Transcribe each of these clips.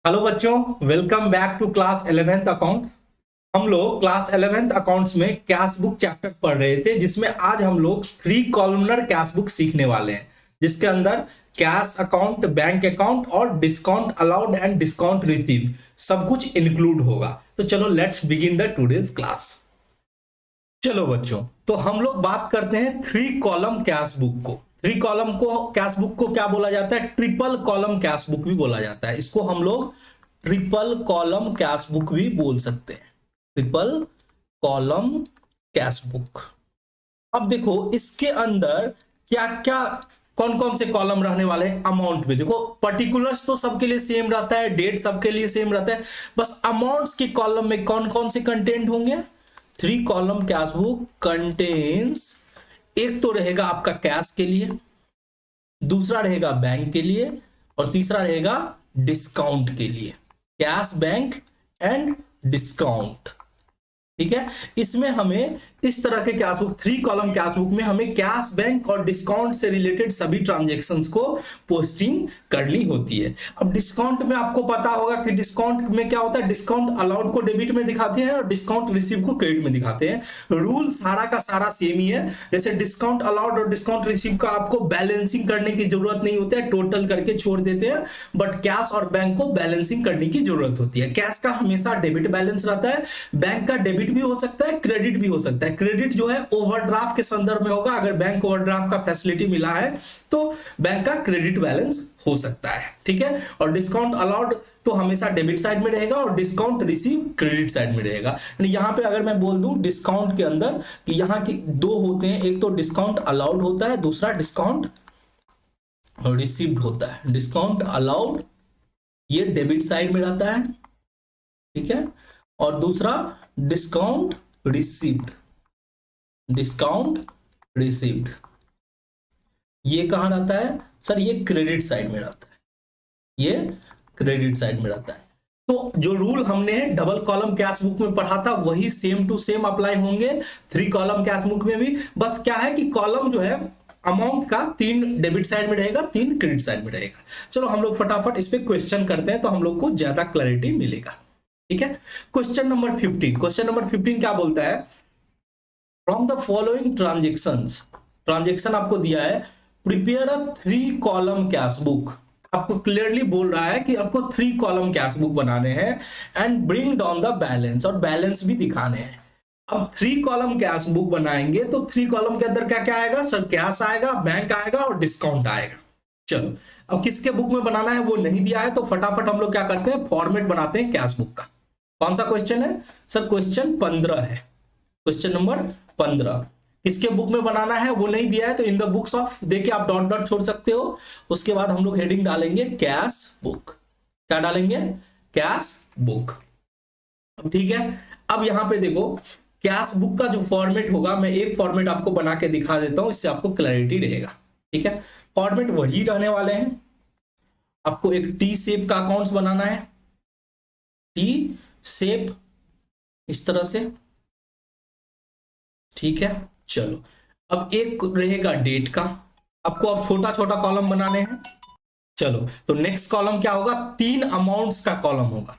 Hello बच्चों, welcome back to class 11th accounts. हम लोग क्लास 11th अकाउंट्स में कैश बुक चैप्टर पढ़ रहे थे, जिसमें आज हम लोग 3 कॉलमनर कैश बुक सीखने वाले हैं, जिसके अंदर कैश अकाउंट, बैंक अकाउंट और discount allowed and discount receive सब कुछ इंक्लूड होगा। तो चलो let's begin the today's class. चलो बच्चों, तो हम लोग बात करते हैं 3 कॉलम कैश बुक को। 3 कॉलम को कैश बुक को क्या बोला जाता है? ट्रिपल कॉलम कैश बुक भी बोला जाता है। इसको हम लोग ट्रिपल कॉलम कैश बुक भी बोल सकते हैं। Triple column cash book. अब देखो इसके अंदर क्या क्या, कौन कौन से कॉलम रहने वाले हैं। अमाउंट में देखो, पर्टिकुलर्स तो सबके लिए सेम रहता है, डेट सबके लिए सेम रहता है, बस अमाउंट्स के कॉलम में कौन कौन से कंटेंट होंगे। 3 कॉलम कैश बुक कंटेन्स, एक तो रहेगा आपका कैश के लिए, दूसरा रहेगा बैंक के लिए, और तीसरा रहेगा डिस्काउंट के लिए। Cash, bank and discount. ठीक है, इसमें हमें इस तरह के cash book, 3 column cash book में हमें कैश, बैंक और डिस्काउंट से रिलेटेड सभी ट्रांजैक्शंस को पोस्टिंग करनी होती है। अब डिस्काउंट में आपको पता होगा कि डिस्काउंट में क्या होता है। डिस्काउंट अलाउड को डेबिट में दिखाते हैं और डिस्काउंट रिसीव को क्रेडिट में दिखाते हैं। रूल सारा का सारा सेम ही है। जैसे डिस्काउंट अलाउड और डिस्काउंट रिसीव का आपको बैलेंसिंग करने की जरूरत नहीं होती है, टोटल करके छोड़ देते हैं। बट कैश और बैंक को बैलेंसिंग करने की जरूरत होती है। कैश का हमेशा डेबिट बैलेंस रहता है, बैंक का डेबिट भी हो सकता है, क्रेडिट भी हो सकता है। क्रेडिट जो है ओवरड्राफ्ट के संदर्भ में होगा। अगर बैंक ओवरड्राफ्ट का फैसिलिटी मिला है तो बैंक का क्रेडिट बैलेंस हो सकता है। ठीक है, और डिस्काउंट अलाउड तो हमेशा डेबिट साइड में रहेगा और डिस्काउंट रिसीव क्रेडिट साइड में रहेगा। यानी यहां पे अगर मैं बोल दूं डिस्काउंट के अंदर कि यहां की दो होते हैं, एक तो डिस्काउंट अलाउड होता है, दूसरा डिस्काउंट रिसीव्ड होता है। डिस्काउंट अलाउड ये डेबिट साइड में रहता है, ठीक है, और दूसरा डिस्काउंट रिसीव्ड, डिस्काउंट रिसीव्ड ये कहां रहता है सर? ये क्रेडिट साइड में रहता है, ये क्रेडिट साइड में रहता है। तो जो रूल हमने डबल कॉलम कैश बुक में पढ़ा था वही सेम टू सेम अप्लाई होंगे 3 कॉलम कैश बुक में भी। बस क्या है कि कॉलम जो है अमाउंट का 3 डेबिट साइड में रहेगा, 3 क्रेडिट साइड में रहेगा। चलो हम लोग फटाफट इस पे क्वेश्चन करते हैं तो हम लोग को ज्यादा क्लैरिटी मिलेगा। ठीक है, क्वेश्चन नंबर 15। क्वेश्चन नंबर 15 क्या बोलता है? From the following transactions, transaction आपको दिया है, prepare a 3 column cash book. आपको क्लियरली बोल रहा है कि आपको 3 कॉलम कैश बुक बनाने हैं and bring down the balance, और बैलेंस भी दिखाने हैं। अब 3 कॉलम कैश बुक बनाएंगे तो 3 कॉलम के अंदर क्या क्या आएगा सर? कैश आएगा, बैंक आएगा और डिस्काउंट आएगा। चलो, अब किसके बुक में बनाना है वो नहीं दिया है, तो फटाफट हम लोग क्या करते हैं, फॉर्मेट बनाते हैं कैश बुक का। कौन सा क्वेश्चन है सर? क्वेश्चन 15 है। क्वेश्चन नंबर 15 किसके बुक में बनाना है वो नहीं दिया है, तो इन द बुक्स ऑफ देके आप डॉट डॉट छोड़ सकते हो। उसके बाद हम लोग हेडिंग डालेंगे कैश बुक। क्या डालेंगे? Cash book. ठीक है, अब यहां पे देखो कैश बुक का जो फॉर्मेट होगा, मैं एक फॉर्मेट आपको बना के दिखा देता हूं, इससे आपको क्लैरिटी रहेगा। ठीक है, फॉर्मेट वही रहने वाले हैं। आपको एक टी शेप का अकाउंट्स बनाना है, टी शेप इस तरह से। ठीक है, चलो अब एक रहेगा डेट का। आपको अब छोटा छोटा कॉलम बनाने हैं। चलो, तो नेक्स्ट कॉलम क्या होगा? 3 अमाउंट्स का कॉलम होगा,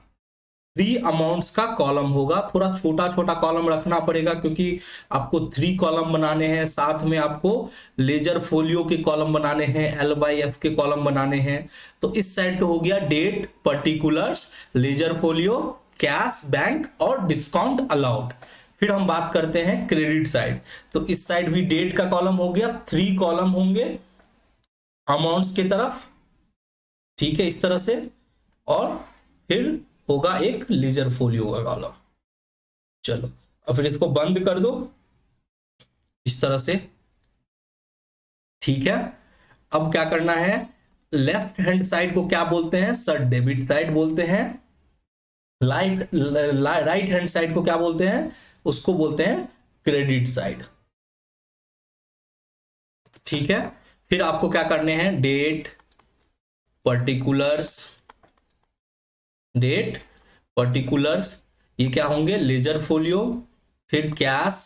3 अमाउंट्स का कॉलम होगा। थोड़ा छोटा छोटा कॉलम रखना पड़ेगा क्योंकि आपको 3 कॉलम बनाने हैं, साथ में आपको लेजर फोलियो के कॉलम बनाने हैं, LYF के कॉलम बनाने हैं। तो इस साइड तो हो गया date, particulars, ledger folio, cash, bank और डिस्काउंट अलाउड। फिर हम बात करते हैं क्रेडिट साइड, तो इस साइड भी डेट का कॉलम हो गया, 3 कॉलम होंगे अमाउंट्स की तरफ। ठीक है, इस तरह से, और फिर होगा एक लीजर फोलियो का कॉलम। चलो, अब फिर इसको बंद कर दो इस तरह से। ठीक है, अब क्या करना है? लेफ्ट हैंड साइड को क्या बोलते हैं सर? डेबिट साइड बोलते हैं। राइट हैंड साइड को क्या बोलते हैं? उसको बोलते हैं क्रेडिट साइड। ठीक है, फिर आपको क्या करने हैं? डेट, पर्टिकुलर्स, डेट, पर्टिकुलर्स, ये क्या होंगे? Ledger folio. फिर कैश,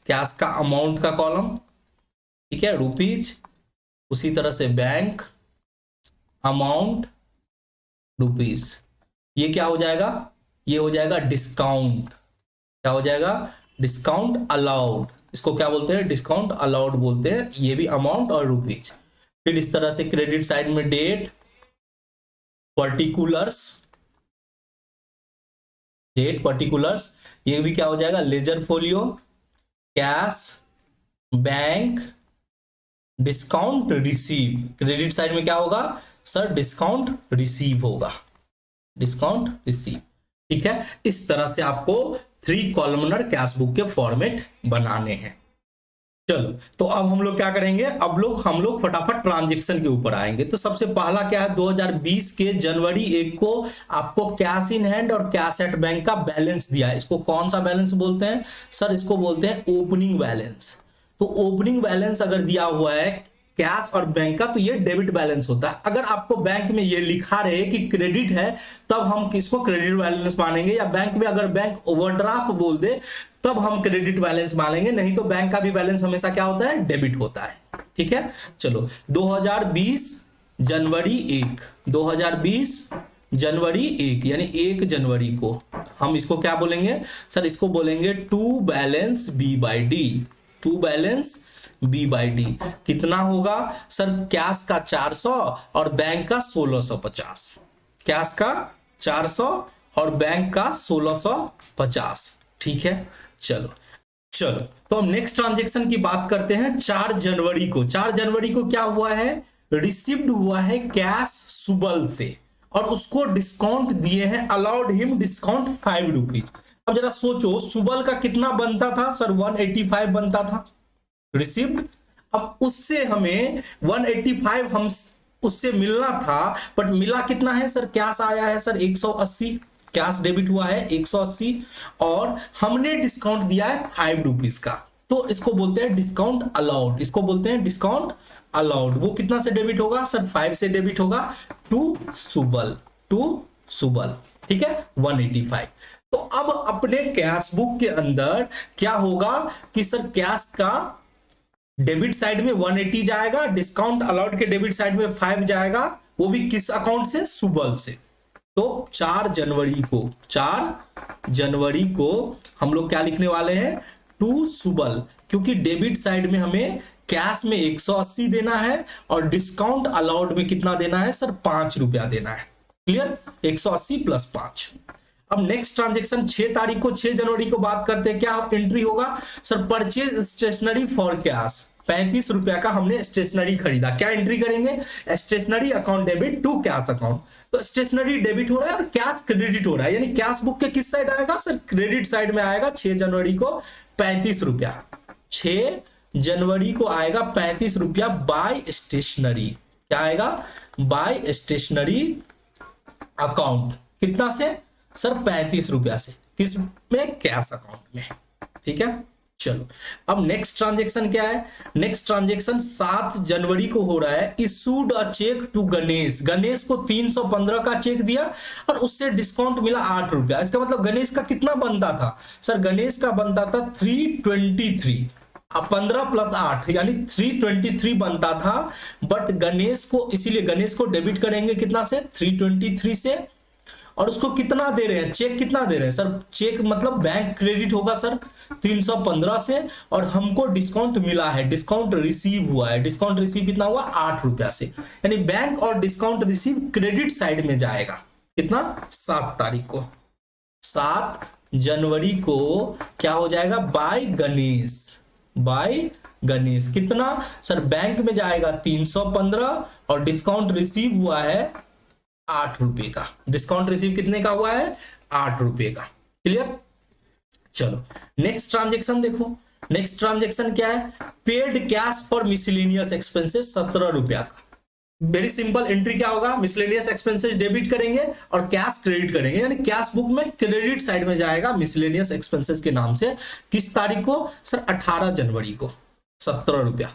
कैश का अमाउंट का कॉलम, ठीक है, रुपीज। उसी तरह से बैंक, अमाउंट, रुपीज। ये क्या हो जाएगा, ये हो जाएगा डिस्काउंट। क्या हो जाएगा, डिस्काउंट अलाउड। इसको क्या बोलते हैं, डिस्काउंट अलाउड बोलते हैं। ये भी अमाउंट और रुपीज। फिर इस तरह से क्रेडिट साइड में डेट, पर्टिकुलर्स, डेट पर्टिकुलर्स, ये भी क्या हो जाएगा, laser folio, cash, bank, discount receive. Credit side में क्या होगा सर, डिस्काउंट रिसीव होगा, डिस्काउंट रिसीव। ठीक है, इस तरह से आपको 3 कॉलमनर कैश बुक के फॉर्मेट बनाने हैं। चलो, तो अब हम लोग क्या करेंगे, हम लोग फटाफट ट्रांजेक्शन के ऊपर आएंगे। तो सबसे पहला क्या है, 2020 के जनवरी 1 को आपको कैश इन हैंड और कैश एट बैंक का बैलेंस दिया है। इसको कौन सा बैलेंस बोलते हैं सर, इसको बोलते हैं ओपनिंग बैलेंस। तो ओपनिंग बैलेंस अगर दिया हुआ है कैश और बैंक का, तो ये डेबिट बैलेंस होता है। अगर आपको बैंक में ये लिखा रहे कि क्रेडिट है, तब हम किसको क्रेडिट बैलेंस मानेंगे, या बैंक में अगर बैंक ओवरड्राफ्ट बोल दे तब हम क्रेडिट बैलेंस मानेंगे। नहीं तो बैंक का भी बैलेंस हमेशा क्या होता है, डेबिट होता है। ठीक है, चलो 2020 जनवरी 1, 2020 जनवरी 1 यानी 1 जनवरी को हम इसको क्या बोलेंगे सर, इसको बोलेंगे to balance B by D. To balance B by D कितना होगा सर, कैश का 400 और बैंक का 1650। कैश का 400 और बैंक का 1650। ठीक है, चलो तो हम नेक्स्ट ट्रांजेक्शन की बात करते हैं। 4 जनवरी को, 4 जनवरी को क्या हुआ है, रिसीव्ड हुआ है कैश सुबल से और उसको डिस्काउंट दिए हैं, अलाउड हिम डिस्काउंट 5 रुपीज। अब जरा सोचो सुबल का कितना बनता था सर, 185 बनता था रिसीव्ड। अब उससे हमें 185 हम उससे मिलना था, बट मिला कितना है सर, कैश आया है सर 180, कैश डेबिट हुआ है 180 और हमने डिस्काउंट दिया है 5 रुपीज का। तो इसको बोलते हैं डिस्काउंट अलाउड, इसको बोलते हैं डिस्काउंट अलाउड। वो कितना से डेबिट होगा सर, 5 से डेबिट होगा टू सुबल, टू सुबल। ठीक है, 185। तो अब अपने कैश बुक के अंदर क्या होगा कि सर कैश का डेबिट साइड में 180 जाएगा, डिस्काउंट अलाउड के डेबिट साइड में 5 जाएगा, वो भी किस अकाउंट से, सुबल से। तो 4 जनवरी को, 4 जनवरी को हम लोग क्या लिखने वाले हैं, टू सुबल, क्योंकि डेबिट साइड में हमें कैश में 180 देना है और डिस्काउंट अलाउड में कितना देना है सर, 5 रुपया देना है। Clear, 180 plus 5। अब नेक्स्ट ट्रांजेक्शन 6 तारीख को, 6 जनवरी को बात करते हैं। क्या एंट्री होगा sir, purchase stationery for cash, 35 रुपया का हमने स्टेशनरी खरीदा। क्या एंट्री करेंगे, stationery account debit to cash account. तो स्टेशनरी डेबिट हो रहा है और कैश क्रेडिट हो रहा है, यानी कैश बुक के किस साइड आएगा सर, क्रेडिट साइड में आएगा। 6 जनवरी को 35 रुपया, 6 जनवरी को आएगा 35 रुपया बाय स्टेशनरी। क्या आएगा, बाय स्टेशनरी अकाउंट, कितना से सर, 35 रुपया से, किस में, कैश अकाउंट में। ठीक है, चलो अब नेक्स्ट ट्रांजेक्शन क्या है, नेक्स्ट ट्रांजेक्शन 7 जनवरी को हो रहा है। Issued a cheque to Ganesh, Ganesh को 315 का चेक दिया और उससे डिस्काउंट मिला 8 रुपया। इसका मतलब गणेश का कितना बनता था सर, गणेश का बनता था 323, 15 प्लस 8 यानी 323 बनता था। बट गणेश को, इसीलिए गणेश को डेबिट करेंगे कितना से, 323 से, और उसको कितना दे रहे हैं, चेक कितना दे रहे हैं सर, चेक मतलब बैंक क्रेडिट होगा सर 315 से, और हमको डिस्काउंट मिला है, डिस्काउंट रिसीव हुआ है। डिस्काउंट रिसीव कितना हुआ, 8 रुपया से, यानी बैंक और डिस्काउंट रिसीव क्रेडिट साइड में जाएगा। कितना, 7 तारीख को, 7 जनवरी को क्या हो जाएगा, बाय गणेश, बाय गणेश कितना सर, बैंक में जाएगा 315 और डिस्काउंट रिसीव हुआ है 8 रुपए का। डिस्काउंट रिसीव कितने का हुआ है, 8 रुपए का। क्लियर, चलो नेक्स्ट ट्रांजेक्शन देखो। नेक्स्ट ट्रांजेक्शन क्या है, paid cash for miscellaneous expenses 17 रुपया का। वेरी सिंपल, एंट्री क्या होगा, मिसलेनियस एक्सपेंसेस डेबिट करेंगे और कैश क्रेडिट करेंगे, यानी कैश बुक में क्रेडिट साइड में जाएगा मिसलेनियस एक्सपेंसेस के नाम से। किस तारीख को सर, 18 जनवरी को, 17 रुपया।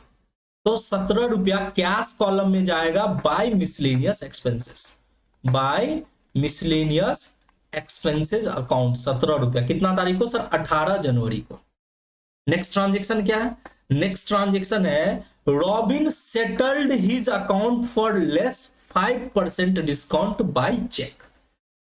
तो 17 रुपया कैश कॉलम में जाएगा by miscellaneous expenses, by miscellaneous expenses account, 17 रुपया। कितना तारीख को सर, 18 जनवरी को। नेक्स्ट ट्रांजेक्शन क्या है, नेक्स्ट ट्रांजेक्शन है Robin settled his account for less 5% discount by cheque.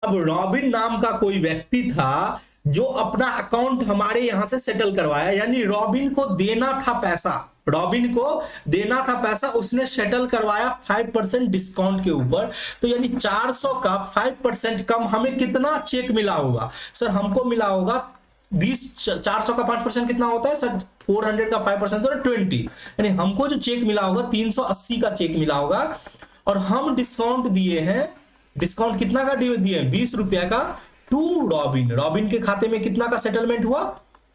अब रॉबिन नाम का कोई व्यक्ति था जो अपना अकाउंट हमारे यहां से सेटल करवाया, यानी रॉबिन को देना था पैसा, रॉबिन को देना था पैसा, उसने सेटल करवाया 5% डिस्काउंट के ऊपर। तो यानी 400 का 5% कम हमें कितना चेक मिला होगा सर? हमको मिला होगा 20। 400 का 5% कितना होता है सर? 400 का 5% तो 20, यानी हमको जो चेक मिला होगा 380 का चेक मिला होगा। और हम डिस्काउंट दिए हैं, डिस्काउंट कितना का दिए हैं? 20 रुपया का टू रॉबिन। रॉबिन के खाते में कितना का सेटलमेंट हुआ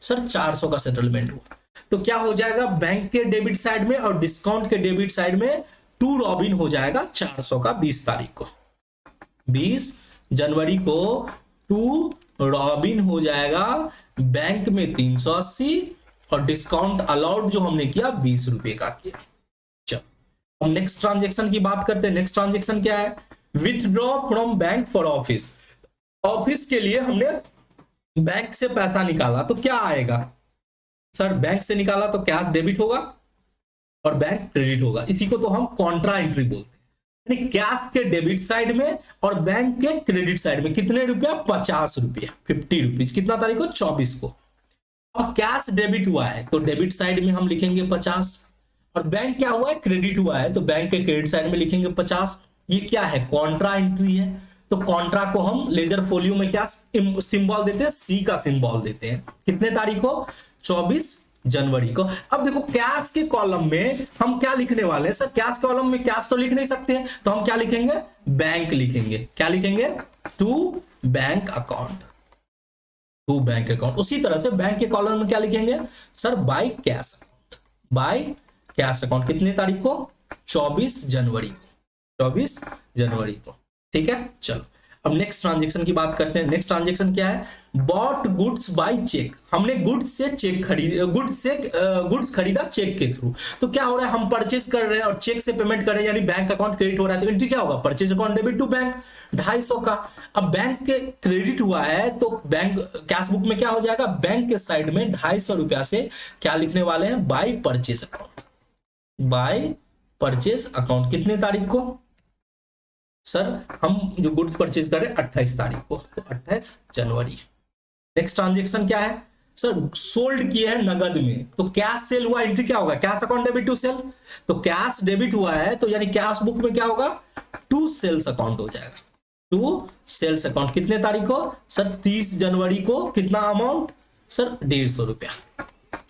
सर? 400 का सेटलमेंट हुआ। तो क्या हो जाएगा? बैंक के डेबिट साइड में और डिस्काउंट के डेबिट साइड में टू रॉबिन हो जाएगा 400 का 20 तारीख को। 20 जनवरी को टू रॉबिन हो जाएगा बैंक में 380 और डिस्काउंट अलाउड जो हमने किया 20 रुपए का किया। चलो अब नेक्स्ट ट्रांजेक्शन की बात करते हैं। नेक्स्ट ट्रांजेक्शन क्या है? Withdraw from bank for office. Office के लिए हमने बैंक से पैसा निकाला तो क्या आएगा सर? बैंक से निकाला तो कैश डेबिट होगा और बैंक क्रेडिट होगा। इसी को तो हम कॉन्ट्रा एंट्री बोलते हैं, यानी कैश के डेबिट साइड में और बैंक के क्रेडिट साइड में कितने रुपया? 50 रुपया, 50 रुपीज। कितना तारीख को? 24 को। और कैश डेबिट हुआ है तो डेबिट साइड में हम लिखेंगे 50, और बैंक क्या हुआ है? क्रेडिट हुआ है तो बैंक के क्रेडिट साइड में लिखेंगे 50। ये क्या है? कॉन्ट्रा एंट्री है। तो कॉन्ट्रा को हम लेजर फोलियो में क्या सिंबल देते हैं? सी का सिंबल देते हैं। कितने तारीख को? 24 जनवरी को। अब देखो कैश के कॉलम में हम क्या लिखने वाले हैं सर? कैश कॉलम में कैश तो लिख नहीं सकते हैं, तो हम क्या लिखेंगे? बैंक लिखेंगे। क्या लिखेंगे? To bank account, to bank account. उसी तरह से बैंक के कॉलम में क्या लिखेंगे sir? By cash account, by cash account. कितने तारीख को? 24 जनवरी को, 24 जनवरी को। ठीक है, चलो अब नेक्स्ट ट्रांजेक्शन की बात करते हैं। नेक्स्ट ट्रांजेक्शन क्या है? Bought goods by cheque. हमने गुड्स से चेक खरीद, गुड्स खरीदा चेक के थ्रू। तो क्या हो रहा है? हम परचेज कर रहे हैं और चेक से पेमेंट कर रहे हैं, यानी बैंक अकाउंट क्रेडिट हो रहा है। तो एंट्री क्या होगा? Purchase account debit to bank 250 का। अब बैंक के क्रेडिट हुआ है तो बैंक कैश बुक में क्या हो जाएगा? बैंक के साइड में 250 रुपया से क्या लिखने वाले हैं? By purchase account, by purchase account. कितने तारीख को सर? हम जो गुड्स परचेज कर रहे हैं 28 तारीख को, तो 28 जनवरी। नेक्स्ट ट्रांजेक्शन क्या है सर? सोल्ड किए हैं नगद में, तो कैश सेल हुआ, एंट्री क्या होगा? Cash account debit to sale. तो कैश डेबिट हुआ है तो यानी कैश बुक में क्या होगा? टू सेल्स अकाउंट हो जाएगा, टू सेल्स अकाउंट। कितने तारीख को सर? 30 जनवरी को। कितना अमाउंट सर? 150 रुपया।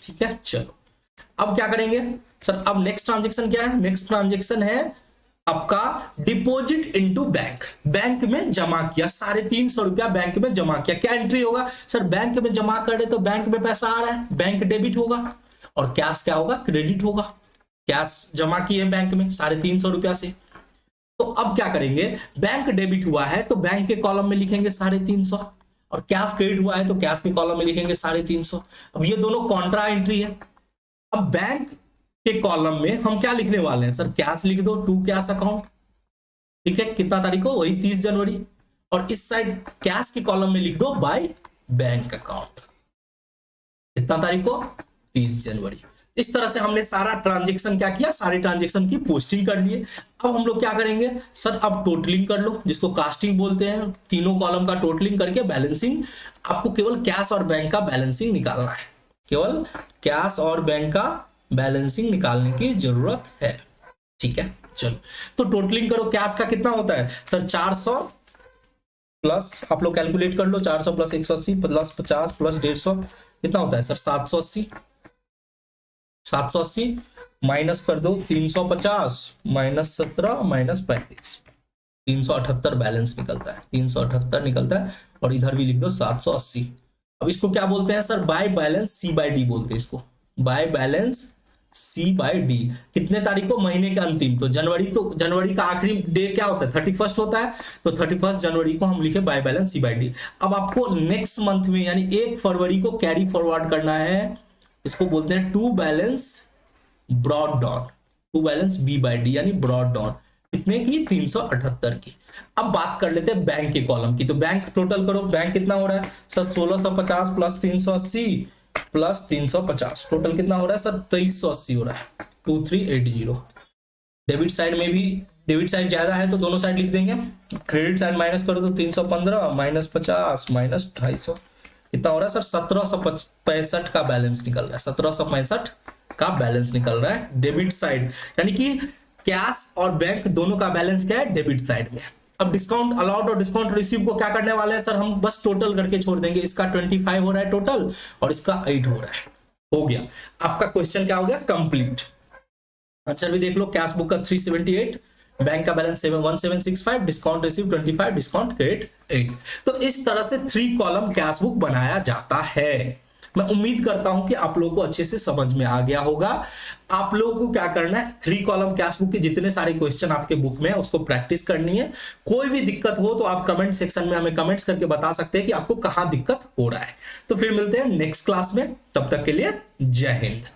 ठीक है, चलो अब क्या करेंगे सर? अब नेक्स्ट ट्रांजेक्शन क्या है? नेक्स्ट ट्रांजेक्शन है आपका डिपॉजिट इनटू बैंक। बैंक में जमा किया 350 रुपया, बैंक में जमा किया। क्या एंट्री होगा सर? बैंक में जमा कर रहे तो बैंक में पैसा आ रहा है, बैंक डेबिट होगा, और कैश क्या होगा? क्रेडिट होगा। कैश जमा किए बैंक में 350 रुपया से। तो अब क्या करेंगे? बैंक डेबिट हुआ है तो बैंक के कॉलम में लिखेंगे 350, और कैश क्रेडिट हुआ है तो कैश के कॉलम में लिखेंगे 350। अब ये दोनों कॉन्ट्रा एंट्री है। अब बैंक के कॉलम में हम क्या लिखने वाले हैं सर? कैश लिख दो, टू कैश अकाउंट। ठीक है, कितना तारीख को? वही 30 जनवरी। और इस साइड कैश के कॉलम में लिख दो बाय बैंक अकाउंट। कितना तारीख को? 30 जनवरी। इस तरह से हमने सारा ट्रांजेक्शन क्या किया? सारे ट्रांजेक्शन की पोस्टिंग कर लिए। अब हम लोग क्या करेंगे सर? अब टोटलिंग कर लो, जिसको कास्टिंग बोलते हैं। तीनों कॉलम का टोटलिंग करके बैलेंसिंग, आपको केवल कैश और बैंक का बैलेंसिंग निकालना है, केवल कैश और बैंक का बैलेंसिंग निकालने की जरूरत है। ठीक है, चलो तो टोटलिंग करो। कैश का कितना होता है सर? 400 प्लस, आप लोग कैलकुलेट कर लो, 400 प्लस 180 प्लस 50 प्लस 150 कितना होता है सर? 780। 780 माइनस कर दो 350 माइनस 17 माइनस 35, 378 बैलेंस निकलता है, 378 निकलता है। और इधर भी लिख दो 780। अब इसको क्या बोलते हैं sir? By balance C by D बोलते हैं इसको, by balance C by D. कितने तारीख को? महीने के अंतिम। तो जनवरी का आखिरी डे क्या होता है? 31 होता है। तो 31 जनवरी को हम लिखे by balance C by D. अब आपको नेक्स्ट मंथ में यानी 1 फरवरी को कैरी फॉरवर्ड करना है। इसको बोलते हैं to balance brought down, to balance B by D यानी ब्रॉड डाउन। कितने की? 378 की। अब बात कर लेते हैं बैंक के कॉलम की। तो बैंक टोटल करो, बैंक कितना हो रहा है सर? 1650 प्लस 380 प्लस 350, टोटल कितना हो रहा है सर? 2380 हो रहा है, 2380। डेबिट साइड में भी डेबिट साइड ज्यादा है तो दोनों साइड लिख देंगे, क्रेडिट साइड माइनस करो तो 315 माइनस 50 माइनस 250 कितना हो रहा है सर, 1765 का बैलेंस निकल रहा है, 1765 का बैलेंस निकल रहा है डेबिट साइड, यानी कि कैश और बैंक दोनों का बैलेंस क्या है, डेबिट साइड में। अब डिस्काउंट अलाउड और डिस्काउंट रिसीव को क्या करने वाले हैं सर, हम बस टोटल करके छोड़ देंगे, इसका 25 हो रहा है टोटल और इसका 8 हो रहा है, हो गया आपका क्वेश्चन क्या हो गया, कंप्लीट। आंसर भी देख लो, कैश बुक का 378, बैंक का balance 1765, discount receive 25, discount credit 8। तो इस तरह से 3 कॉलम कैश बुक बनाया जाता है। मैं उम्मीद करता हूं कि आप लोगों को अच्छे से समझ में आ गया होगा। आप लोगों को क्या करना है, 3 कॉलम कैश बुक के जितने सारे क्वेश्चन आपके बुक में है उसको प्रैक्टिस करनी है। कोई भी दिक्कत हो तो आप कमेंट सेक्शन में हमें कमेंट्स करके बता सकते हैं कि आपको कहां दिक्कत हो रहा है। तो फिर मिलते हैं नेक्स्ट क्लास में, तब तक के लिए जय हिंद।